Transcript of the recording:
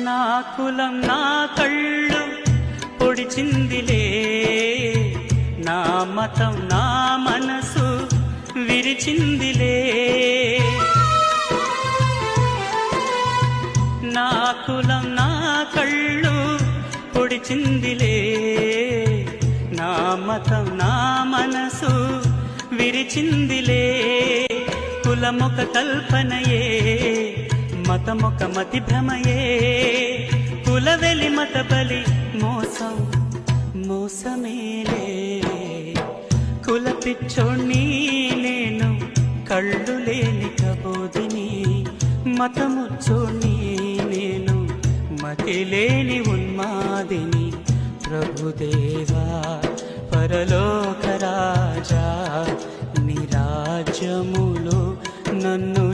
నా కులం నా కళ్ళు పొడిచిందిలే, నా మతం నా మనసు విరిచిందిలే. నా కులం నా కళ్ళు పొడిచిందిలే, నా మతం నా మనసు విరిచిందిలే. కులమొక కల్పనయే, మతమొక మతి భ్రమయే, కులవెలి మత బలి మోసం మోసమేలే. కుల పిచ్చోణ్ణి నేను, కళ్ళు లేని కబోదిని, మతముచ్చోణ్ణి నేను, మతి లేని ఉన్మాదిని. ప్రభుదేవా పరలోక రాజా, నీ రాజ్యములో నన్ను